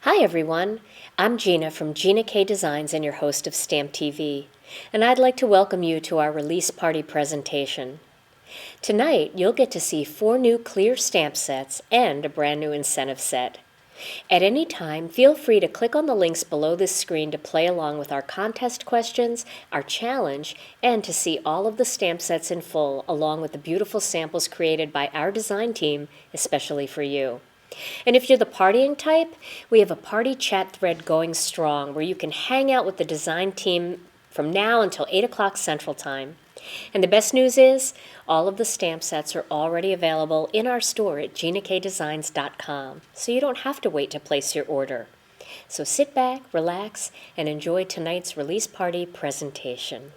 Hi everyone, I'm Gina from Gina K Designs and your host of Stamp TV, and I'd like to welcome you to our release party presentation. Tonight you'll get to see 4 new clear stamp sets and a brand new incentive set. At any time, feel free to click on the links below this screen to play along with our contest questions, our challenge, and to see all of the stamp sets in full along with the beautiful samples created by our design team, especially for you. And if you're the partying type, we have a party chat thread going strong where you can hang out with the design team from now until 8 o'clock Central Time. And the best news is, all of the stamp sets are already available in our store at ginakdesigns.com, so you don't have to wait to place your order. So sit back, relax, and enjoy tonight's release party presentation.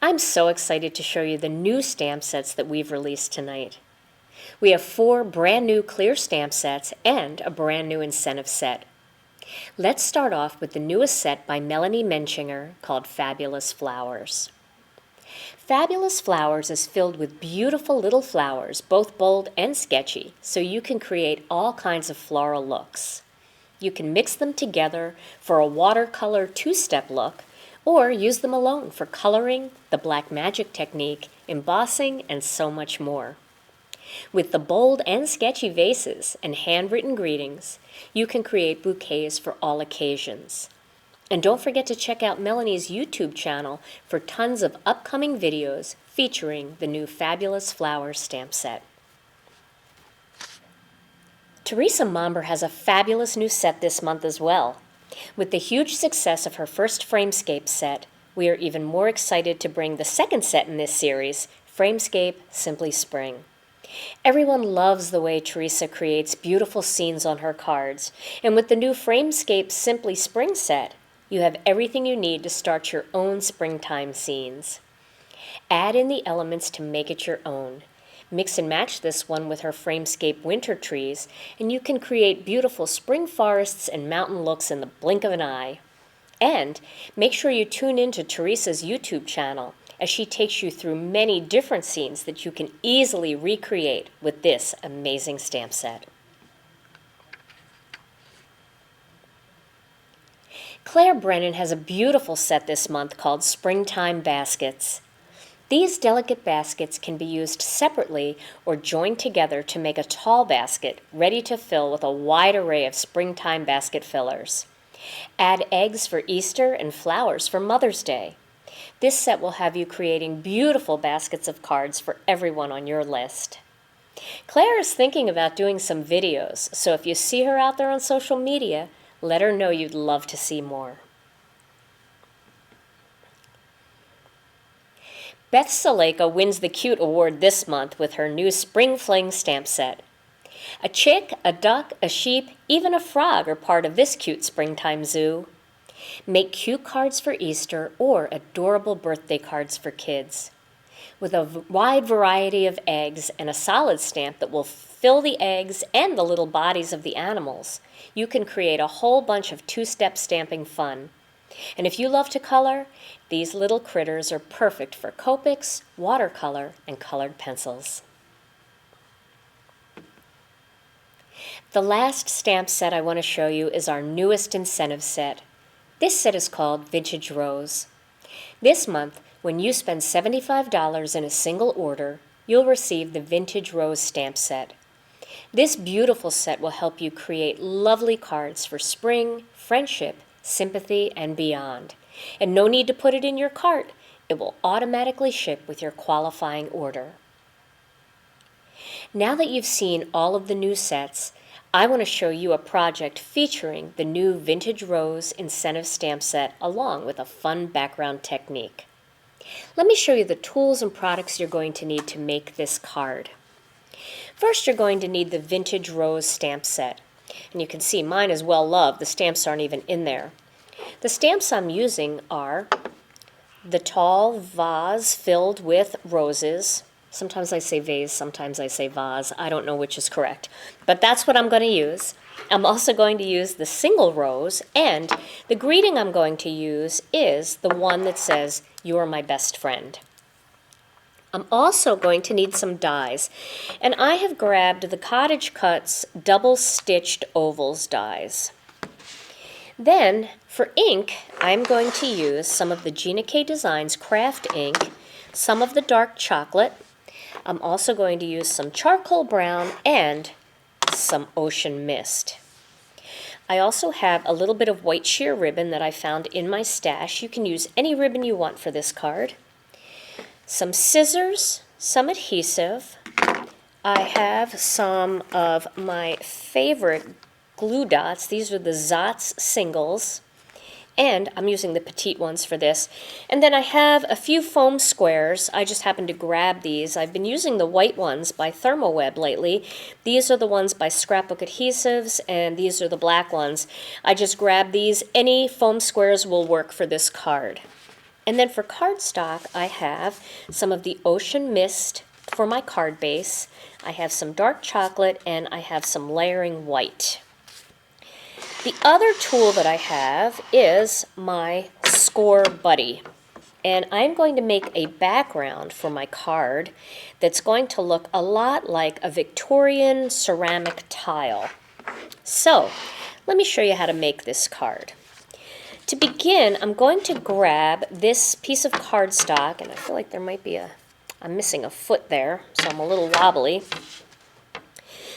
I'm so excited to show you the new stamp sets that we've released tonight. We have 4 brand new clear stamp sets and a brand new incentive set. Let's start off with the newest set by Melanie Menchinger called Fabulous Flowers. Fabulous Flowers is filled with beautiful little flowers, both bold and sketchy, so you can create all kinds of floral looks. You can mix them together for a watercolor 2-step look, or use them alone for coloring, the black magic technique, embossing, and so much more. With the bold and sketchy vases and handwritten greetings, you can create bouquets for all occasions. And don't forget to check out Melanie's YouTube channel for tons of upcoming videos featuring the new Fabulous Flowers stamp set. Teresa Momber has a fabulous new set this month as well. With the huge success of her first Framescape set, we are even more excited to bring the second set in this series, Framescape Simply Spring. Everyone loves the way Teresa creates beautiful scenes on her cards, and with the new Framescape Simply Spring set, you have everything you need to start your own springtime scenes. Add in the elements to make it your own. Mix and match this one with her Framescape winter trees, and you can create beautiful spring forests and mountain looks in the blink of an eye. And make sure you tune in to Teresa's YouTube channel as she takes you through many different scenes that you can easily recreate with this amazing stamp set. Claire Brennan has a beautiful set this month called Springtime Baskets. These delicate baskets can be used separately or joined together to make a tall basket ready to fill with a wide array of springtime basket fillers. Add eggs for Easter and flowers for Mother's Day. This set will have you creating beautiful baskets of cards for everyone on your list. Claire is thinking about doing some videos, so if you see her out there on social media, let her know you'd love to see more. Beth Saleka wins the Cute Award this month with her new Spring Fling stamp set. A chick, a duck, a sheep, even a frog are part of this cute springtime zoo. Make cute cards for Easter or adorable birthday cards for kids. With a wide variety of eggs and a solid stamp that will fill the eggs and the little bodies of the animals, you can create a whole bunch of 2-step stamping fun. And if you love to color, these little critters are perfect for Copics, watercolor, and colored pencils. The last stamp set I want to show you is our newest incentive set. This set is called Vintage Rose. This month, when you spend $75 in a single order, you'll receive the Vintage Rose stamp set. This beautiful set will help you create lovely cards for spring, friendship, sympathy, and beyond. And no need to put it in your cart. It will automatically ship with your qualifying order. Now that you've seen all of the new sets, I want to show you a project featuring the new Vintage Rose incentive stamp set along with a fun background technique. Let me show you the tools and products you're going to need to make this card. First, you're going to need the Vintage Rose stamp set. And you can see mine is well loved. The stamps aren't even in there. The stamps I'm using are the tall vase filled with roses. Sometimes I say vase, sometimes I say vase. I don't know which is correct, but that's what I'm going to use. I'm also going to use the single rose, and the greeting I'm going to use is the one that says, "You're my best friend." I'm also going to need some dies, and I have grabbed the Cottage Cutz double stitched ovals dies. Then for ink, I'm going to use some of the Gina K Designs Kraft ink, some of the dark chocolate. I'm also going to use some charcoal brown and some ocean mist. I also have a little bit of white sheer ribbon that I found in my stash. You can use any ribbon you want for this card. Some scissors, some adhesive. I have some of my favorite glue dots. These are the Zots singles, and I'm using the petite ones for this. And then I have a few foam squares. I just happened to grab these. I've been using the white ones by Thermoweb lately. These are the ones by Scrapbook Adhesives, and these are the black ones. I just grabbed these. Any foam squares will work for this card. And then for cardstock, I have some of the Ocean Mist for my card base. I have some dark chocolate, and I have some layering white. The other tool that I have is my Scor-Buddy. And I'm going to make a background for my card that's going to look a lot like a Victorian ceramic tile. So, let me show you how to make this card. To begin, I'm going to grab this piece of cardstock, and I feel like there might be I'm missing a foot there, so I'm a little wobbly.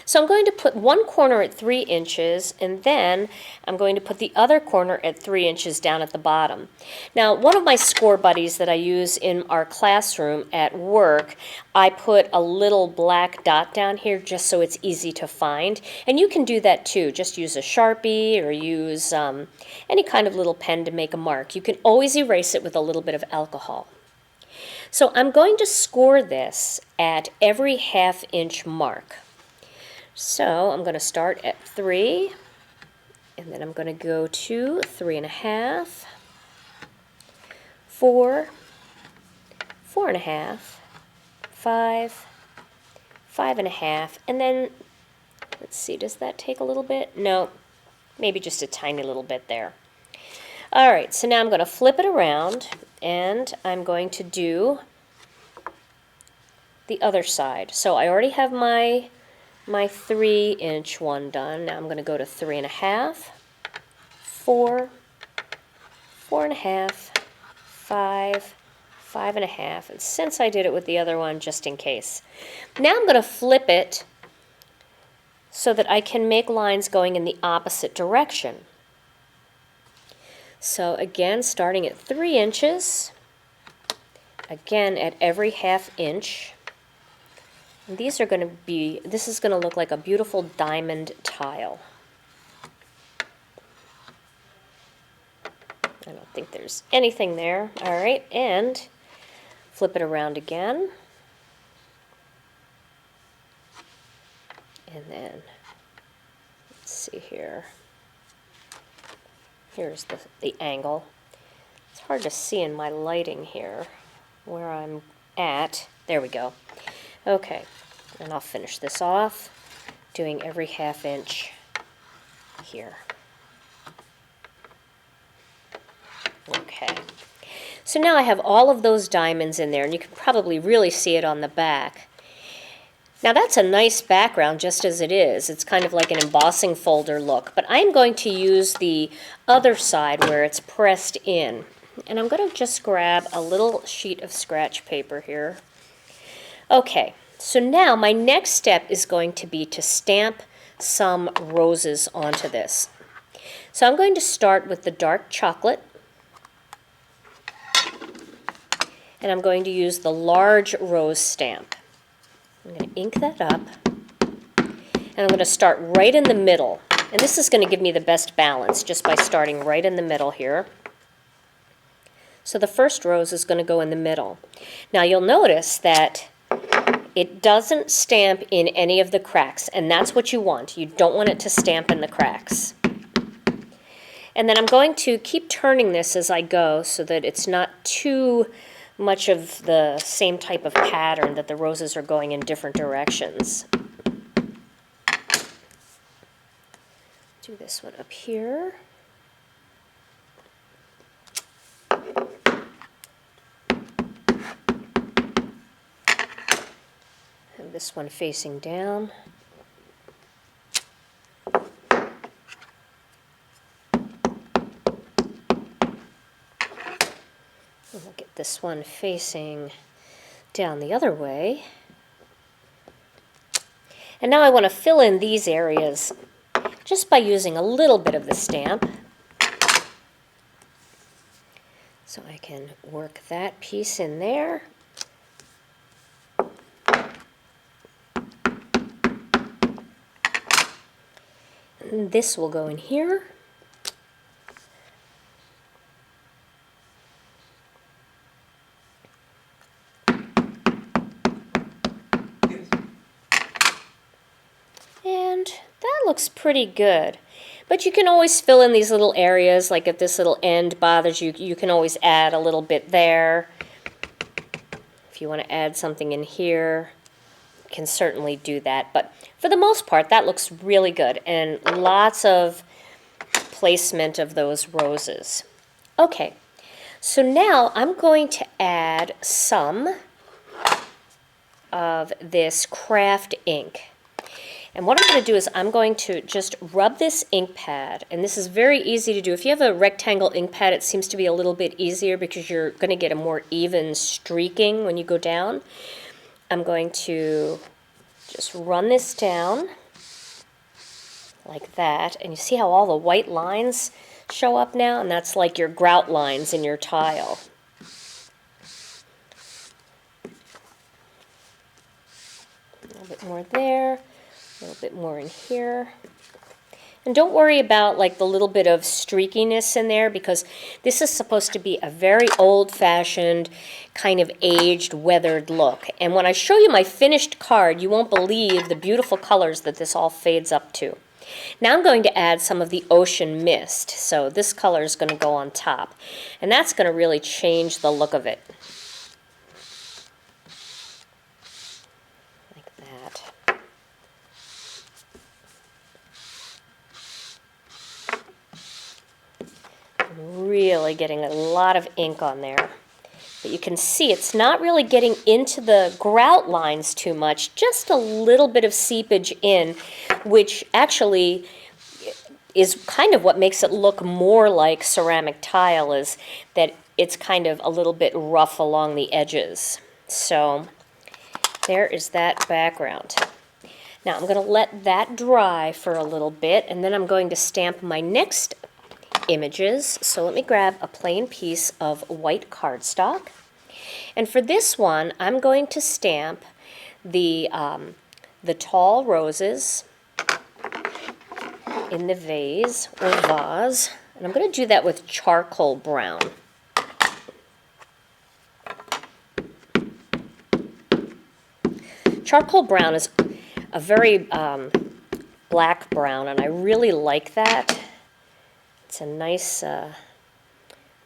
So I'm going to put one corner at 3 inches, and then I'm going to put the other corner at 3 inches down at the bottom. Now, one of my Scor-Buddies that I use in our classroom at work, I put a little black dot down here just so it's easy to find. And you can do that too. Just use a Sharpie or use any kind of little pen to make a mark. You can always erase it with a little bit of alcohol. So I'm going to score this at every ½ inch mark. So I'm going to start at 3, and then I'm going to go to 3.5, 4, 4.5, 5, 5.5, and then, let's see, does that take a little bit? No, maybe just a tiny little bit there. All right, so now I'm going to flip it around, and I'm going to do the other side. So I already have my 3-inch one done. Now I'm going to go to 3.5, 4, 4.5, 5, 5.5, and since I did it with the other one, just in case. Now I'm going to flip it so that I can make lines going in the opposite direction. So again, starting at 3 inches, again at every ½ inch. And these are going to be, this is going to look like a beautiful diamond tile. I don't think there's anything there. All right, and flip it around again. And then, let's see here. Here's the angle. It's hard to see in my lighting here where I'm at. There we go. Okay, and I'll finish this off doing every ½ inch here. Okay, so now I have all of those diamonds in there, and you can probably really see it on the back. Now that's a nice background just as it is. It's kind of like an embossing folder look, but I'm going to use the other side where it's pressed in. And I'm going to just grab a little sheet of scratch paper here. Okay, so now my next step is going to be to stamp some roses onto this. So I'm going to start with the dark chocolate, and I'm going to use the large rose stamp. I'm going to ink that up, and I'm going to start right in the middle. And this is going to give me the best balance just by starting right in the middle here. So the first rose is going to go in the middle. Now you'll notice that it doesn't stamp in any of the cracks, and that's what you want. You don't want it to stamp in the cracks. And then I'm going to keep turning this as I go so that it's not too much of the same type of pattern, that the roses are going in different directions. Do this one up here. And this one facing down. And we'll get this one facing down the other way. And now I want to fill in these areas just by using a little bit of the stamp. So I can work that piece in there. And this will go in here. And that looks pretty good. But you can always fill in these little areas, like if this little end bothers you, you can always add a little bit there. If you want to add something in here, you can certainly do that. But for the most part, that looks really good, and lots of placement of those roses. Okay, so now I'm going to add some of this Kraft ink. And what I'm going to do is I'm going to just rub this ink pad, and this is very easy to do. If you have a rectangle ink pad, it seems to be a little bit easier because you're going to get a more even streaking when you go down. I'm going to just run this down like that, and you see how all the white lines show up now? And that's like your grout lines in your tile. A little bit more there. A little bit more in here. And don't worry about like the little bit of streakiness in there, because this is supposed to be a very old-fashioned, kind of aged, weathered look. And when I show you my finished card, you won't believe the beautiful colors that this all fades up to. Now I'm going to add some of the ocean mist. So this color is going to go on top. And that's going to really change the look of it. Really getting a lot of ink on there. But you can see it's not really getting into the grout lines too much, just a little bit of seepage in, which actually is kind of what makes it look more like ceramic tile, is that it's kind of a little bit rough along the edges. So there is that background. Now I'm going to let that dry for a little bit, and then I'm going to stamp my next images. So let me grab a plain piece of white cardstock, and for this one I'm going to stamp the tall roses in the vase or vase, and I'm going to do that with charcoal brown. Charcoal brown is a very black brown, and I really like that. It's a nice,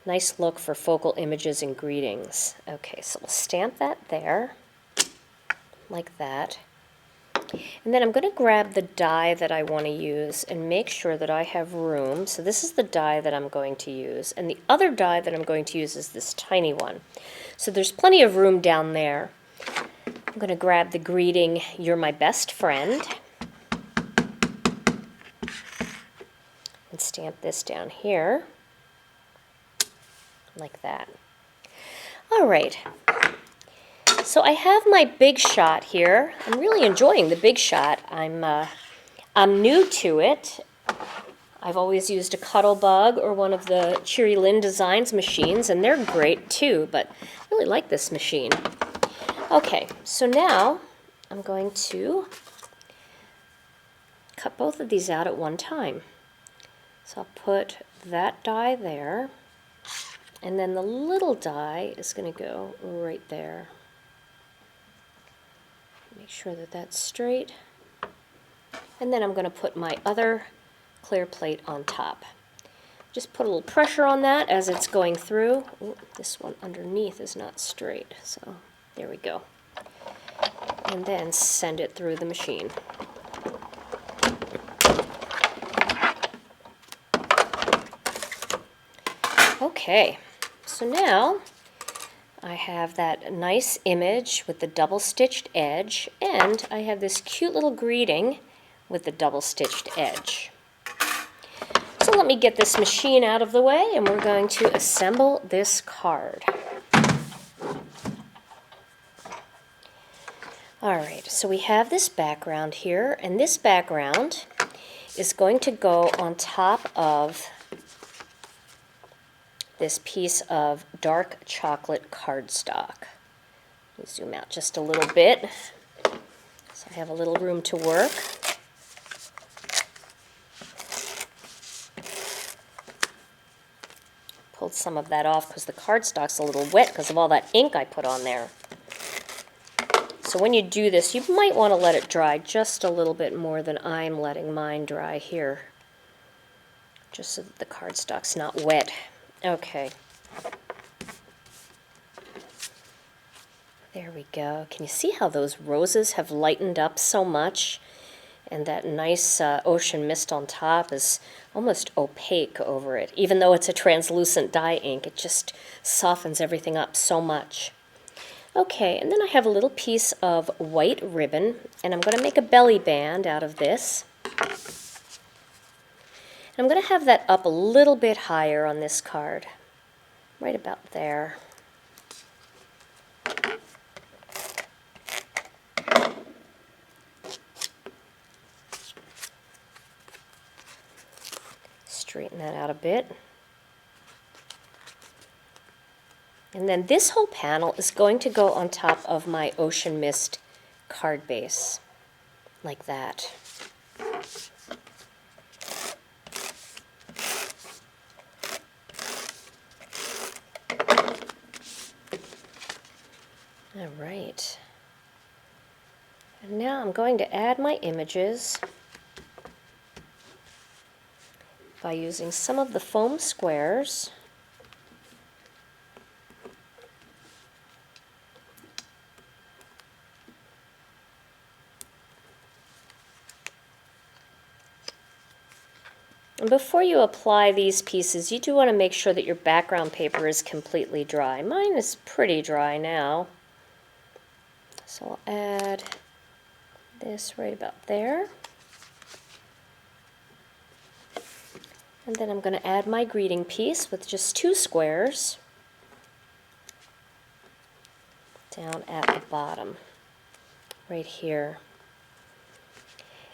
nice look for focal images and greetings. Okay, so we'll stamp that there, like that. And then I'm going to grab the die that I want to use and make sure that I have room. So this is the die that I'm going to use. And the other die that I'm going to use is this tiny one. So there's plenty of room down there. I'm going to grab the greeting, "You're my best friend," and stamp this down here, like that. All right. So I have my Big Shot here. I'm really enjoying the Big Shot. I'm new to it. I've always used a Cuttlebug or one of the Cheery Lynn Designs machines, and they're great too, but I really like this machine. Okay, so now I'm going to cut both of these out at one time. So I'll put that die there, and then the little die is going to go right there. Make sure that that's straight. And then I'm going to put my other clear plate on top. Just put a little pressure on that as it's going through. Ooh, this one underneath is not straight, so there we go. And then send it through the machine. Okay, so now I have that nice image with the double-stitched edge, and I have this cute little greeting with the double-stitched edge. So let me get this machine out of the way, and we're going to assemble this card. All right, so we have this background here, and this background is going to go on top of this piece of dark chocolate cardstock. Let me zoom out just a little bit so I have a little room to work. Pulled some of that off because the cardstock's a little wet because of all that ink I put on there. So when you do this, you might want to let it dry just a little bit more than I'm letting mine dry here, just so that the cardstock's not wet. Okay. There we go. Can you see how those roses have lightened up so much? And that nice ocean mist on top is almost opaque over it. Even though it's a translucent dye ink, it just softens everything up so much. Okay, and then I have a little piece of white ribbon, and I'm going to make a belly band out of this. I'm going to have that up a little bit higher on this card, right about there. Straighten that out a bit. And then this whole panel is going to go on top of my Ocean Mist card base, like that. All right. And now I'm going to add my images by using some of the foam squares. And before you apply these pieces, you do want to make sure that your background paper is completely dry. Mine is pretty dry now. So I'll add this right about there. And then I'm going to add my greeting piece with just 2 squares down at the bottom, right here.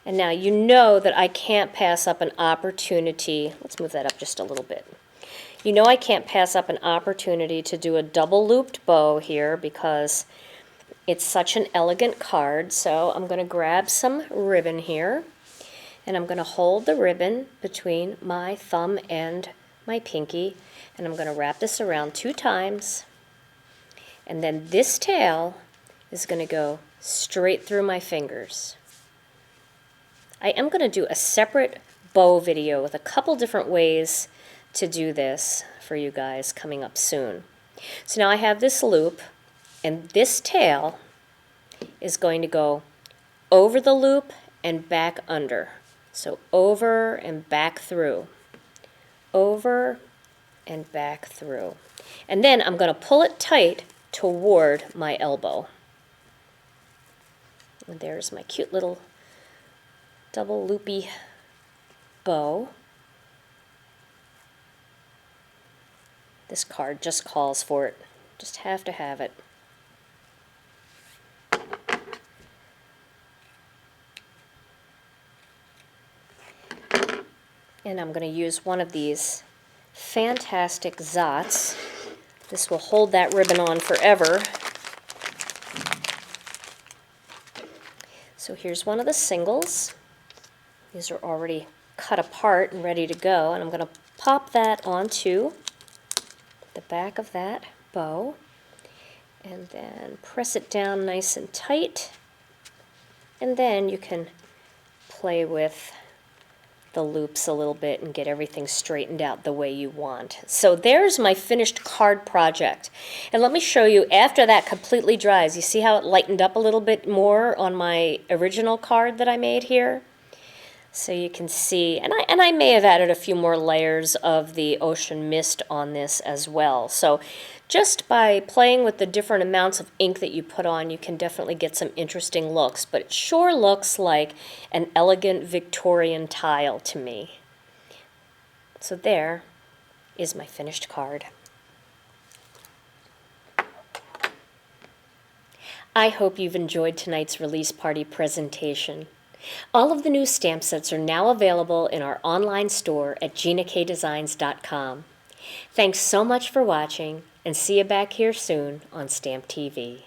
And now you know that I can't pass up an opportunity. Let's move that up just a little bit. You know I can't pass up an opportunity to do a double looped bow here because it's such an elegant card. So I'm going to grab some ribbon here, and I'm going to hold the ribbon between my thumb and my pinky, and I'm going to wrap this around 2 times. And then this tail is going to go straight through my fingers. I am going to do a separate bow video with a couple different ways to do this for you guys coming up soon. So now I have this loop, and this tail is going to go over the loop and back under. So over and back through, over and back through. And then I'm going to pull it tight toward my elbow. And there's my cute little double loopy bow. This card just calls for it. Just have to have it. And I'm going to use one of these fantastic Zots. This will hold that ribbon on forever. So here's one of the singles. These are already cut apart and ready to go, and I'm going to pop that onto the back of that bow and then press it down nice and tight, and then you can play with the loops a little bit and get everything straightened out the way you want. So there's my finished card project. And let me show you after that completely dries. You see how it lightened up a little bit more on my original card that I made here? So you can see, and I may have added a few more layers of the ocean mist on this as well. So just by playing with the different amounts of ink that you put on, you can definitely get some interesting looks. But it sure looks like an elegant Victorian tile to me. So there is my finished card. I hope you've enjoyed tonight's release party presentation. All of the new stamp sets are now available in our online store at ginakdesigns.com. Thanks so much for watching, and see you back here soon on Stamp TV.